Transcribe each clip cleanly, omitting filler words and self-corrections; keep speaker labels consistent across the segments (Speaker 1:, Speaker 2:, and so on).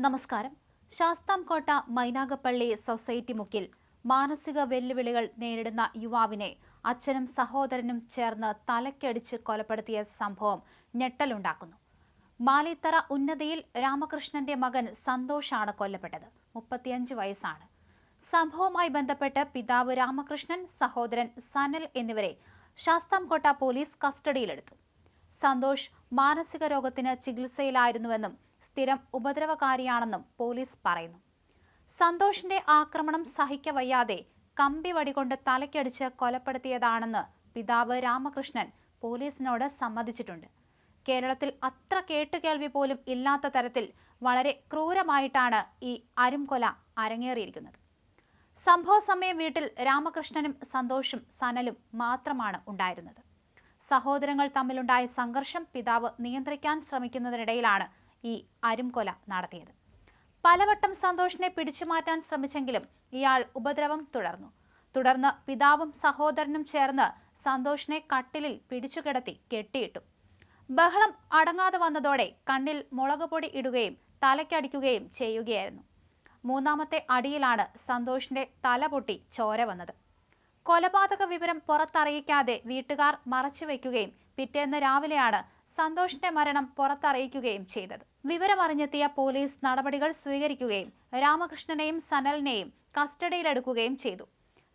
Speaker 1: നമസ്കാരം. ശാസ്താംകോട്ട മൈനാഗപ്പള്ളി സൊസൈറ്റി മുക്കിൽ മാനസിക വെല്ലുവിളികൾ നേരിടുന്ന യുവാവിനെ അച്ഛനും സഹോദരനും ചേർന്ന് തലക്കടിച്ച് കൊലപ്പെടുത്തിയ സംഭവം ഞെട്ടലുണ്ടാക്കുന്നു. മാലിത്തറ ഉന്നതിയിൽ രാമകൃഷ്ണന്റെ മകൻ സന്തോഷാണ് കൊല്ലപ്പെട്ടത്. 35 വയസ്സാണ്. സംഭവവുമായി ബന്ധപ്പെട്ട് പിതാവ് രാമകൃഷ്ണൻ, സഹോദരൻ സനൽ എന്നിവരെ ശാസ്താംകോട്ട പോലീസ് കസ്റ്റഡിയിലെടുത്തു. സന്തോഷ് മാനസിക രോഗത്തിന് ചികിത്സയിലായിരുന്നുവെന്നും സ്ഥിരം ഉപദ്രവകാരിയാണെന്നും പോലീസ് പറയുന്നു. സന്തോഷിന്റെ ആക്രമണം സഹിക്കവയ്യാതെ കമ്പി വടികൊണ്ട് തലയ്ക്കടിച്ച് കൊലപ്പെടുത്തിയതാണെന്ന് പിതാവ് രാമകൃഷ്ണൻ പോലീസിനോട് സമ്മതിച്ചിട്ടുണ്ട്. കേരളത്തിൽ അത്ര കേട്ടുകേൾവി പോലും ഇല്ലാത്ത തരത്തിൽ വളരെ ക്രൂരമായിട്ടാണ് ഈ അരുംകൊല അരങ്ങേറിയിരിക്കുന്നത്. സംഭവ സമയം വീട്ടിൽ രാമകൃഷ്ണനും സന്തോഷും സനലും മാത്രമാണ് ഉണ്ടായിരുന്നത്. സഹോദരങ്ങൾ തമ്മിലുണ്ടായ സംഘർഷം പിതാവ് നിയന്ത്രിക്കാൻ ശ്രമിക്കുന്നതിനിടയിലാണ് ഈ അരുംകൊല നടത്തിയത്. പലവട്ടം സന്തോഷിനെ പിടിച്ചുമാറ്റാൻ ശ്രമിച്ചെങ്കിലും ഇയാൾ ഉപദ്രവം തുടർന്ന് പിതാവും സഹോദരനും ചേർന്ന് സന്തോഷിനെ കട്ടിലിൽ പിടിച്ചുകിടത്തി കെട്ടിയിട്ടു. ബഹളം അടങ്ങാതെ വന്നതോടെ കണ്ണിൽ മുളകുപൊടി ഇടുകയും തലയ്ക്കടിക്കുകയും ചെയ്യുകയായിരുന്നു. മൂന്നാമത്തെ അടിയിലാണ് സന്തോഷിന്റെ തല പൊട്ടി ചോര വന്നത്. കൊലപാതക വിവരം പുറത്തറിയിക്കാതെ വീട്ടുകാർ മറച്ചുവെക്കുകയും പിറ്റേന്ന് രാവിലെയാണ് സന്തോഷിന്റെ മരണം പുറത്തറിയിക്കുകയും ചെയ്തത്. വിവരമറിഞ്ഞെത്തിയ പോലീസ് നടപടികൾ സ്വീകരിക്കുകയും രാമകൃഷ്ണനെയും സനലിനെയും കസ്റ്റഡിയിലെടുക്കുകയും ചെയ്തു.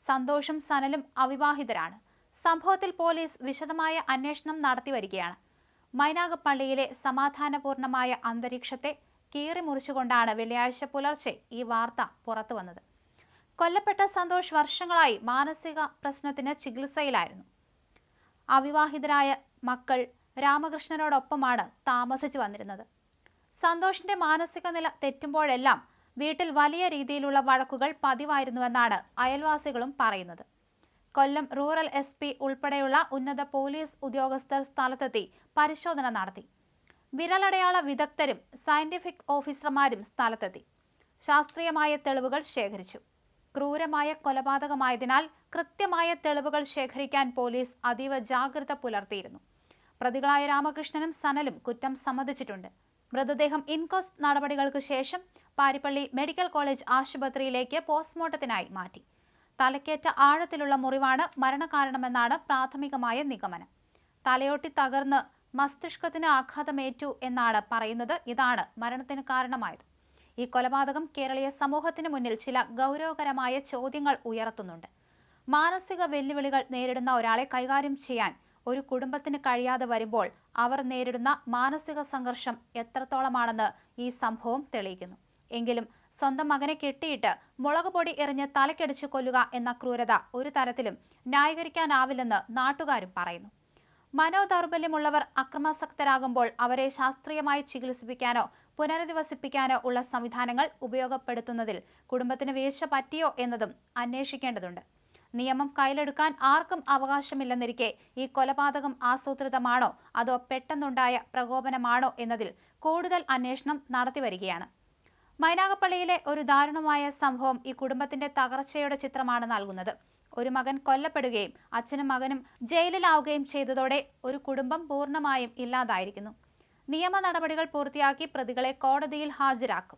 Speaker 1: സന്തോഷും സനലും അവിവാഹിതരാണ്. സംഭവത്തിൽ പോലീസ് വിശദമായ അന്വേഷണം നടത്തിവരികയാണ്. മൈനാഗപ്പള്ളിയിലെ സമാധാനപൂർണമായ അന്തരീക്ഷത്തെ കീറിമുറിച്ചുകൊണ്ടാണ് വെള്ളിയാഴ്ച പുലർച്ചെ ഈ വാർത്ത പുറത്തുവന്നത്. കൊല്ലപ്പെട്ട സന്തോഷ് വർഷങ്ങളായി മാനസിക പ്രശ്നത്തിന് ചികിത്സയിലായിരുന്നു. അവിവാഹിതരായ മക്കൾ രാമകൃഷ്ണനോടൊപ്പമാണ് താമസിച്ചു വന്നിരുന്നത്. സന്തോഷിന്റെ മാനസിക നില തെറ്റുമ്പോഴെല്ലാം വീട്ടിൽ വലിയ രീതിയിലുള്ള വഴക്കുകൾ പതിവായിരുന്നുവെന്നാണ് അയൽവാസികളും പറയുന്നത്. കൊല്ലം റൂറൽ SP ഉൾപ്പെടെയുള്ള ഉന്നത പോലീസ് ഉദ്യോഗസ്ഥർ സ്ഥലത്തെത്തി പരിശോധന നടത്തി. വിരലടയാള വിദഗ്ധരും സയന്റിഫിക് ഓഫീസർമാരും സ്ഥലത്തെത്തി ശാസ്ത്രീയമായ തെളിവുകൾ ശേഖരിച്ചു. ക്രൂരമായ കൊലപാതകമായതിനാൽ കൃത്യമായ തെളിവുകൾ ശേഖരിക്കാൻ പോലീസ് അതീവ ജാഗ്രത പുലർത്തിയിരുന്നു. പ്രതികളായ രാമകൃഷ്ണനും സനലും കുറ്റം സമ്മതിച്ചിട്ടുണ്ട്. മൃതദേഹം ഇൻക്വസ്റ്റ് നടപടികൾക്ക് ശേഷം പാരിപ്പള്ളി മെഡിക്കൽ കോളേജ് ആശുപത്രിയിലേക്ക് പോസ്റ്റ്മോർട്ടത്തിനായി മാറ്റി. തലക്കേറ്റ ആഴത്തിലുള്ള മുറിവാണ് മരണകാരണമെന്നാണ് പ്രാഥമികമായ നിഗമനം. തലയോട്ടി തകർന്ന് മസ്തിഷ്കത്തിന് ആഘാതമേറ്റു എന്നാണ് പറയുന്നത്. ഇതാണ് മരണത്തിന് കാരണമായത്. ഈ കൊലപാതകം കേരളീയ സമൂഹത്തിന് മുന്നിൽ ചില ഗൗരവകരമായ ചോദ്യങ്ങൾ ഉയർത്തുന്നുണ്ട്. മാനസിക വെല്ലുവിളികൾ നേരിടുന്ന ഒരാളെ കൈകാര്യം ചെയ്യാൻ ഒരു കുടുംബത്തിന് കഴിയാതെ വരുമ്പോൾ അവർ നേരിടുന്ന മാനസിക സംഘർഷം എത്രത്തോളമാണെന്ന് ഈ സംഭവം തെളിയിക്കുന്നു. എങ്കിലും സ്വന്തം മകനെ കെട്ടിയിട്ട് മുളകുപൊടി എറിഞ്ഞ് തലക്കടിച്ച് കൊല്ലുക എന്ന ക്രൂരത ഒരു തരത്തിലും ന്യായീകരിക്കാനാവില്ലെന്ന് നാട്ടുകാരും പറയുന്നു. മനോദൗർബല്യമുള്ളവർ അക്രമാസക്തരാകുമ്പോൾ അവരെ ശാസ്ത്രീയമായി ചികിത്സിപ്പിക്കാനോ പുനരധിവസിപ്പിക്കാനോ ഉള്ള സംവിധാനങ്ങൾ ഉപയോഗപ്പെടുത്തുന്നതിൽ കുടുംബത്തിന് വീഴ്ച പറ്റിയോ എന്നതും അന്വേഷിക്കേണ്ടതുണ്ട്. നിയമം കയ്യിലെടുക്കാൻ ആർക്കും അവകാശമില്ലെന്നിരിക്കെ ഈ കൊലപാതകം ആസൂത്രിതമാണോ അതോ പെട്ടെന്നുണ്ടായ പ്രകോപനമാണോ എന്നതിൽ കൂടുതൽ അന്വേഷണം നടത്തിവരികയാണ്. മൈനാഗപ്പള്ളിയിലെ ഒരു ദാരുണമായ സംഭവം ഈ കുടുംബത്തിന്റെ തകർച്ചയുടെ ചിത്രമാണ് നൽകുന്നത്. ഒരു മകൻ കൊല്ലപ്പെടുകയും അച്ഛനും മകനും ജയിലിലാവുകയും ചെയ്തതോടെ ഒരു കുടുംബം പൂർണ്ണമായും ഇല്ലാതായിരിക്കുന്നു. നിയമ നടപടികൾ പൂർത്തിയാക്കി പ്രതികളെ കോടതിയിൽ ഹാജരാക്കും.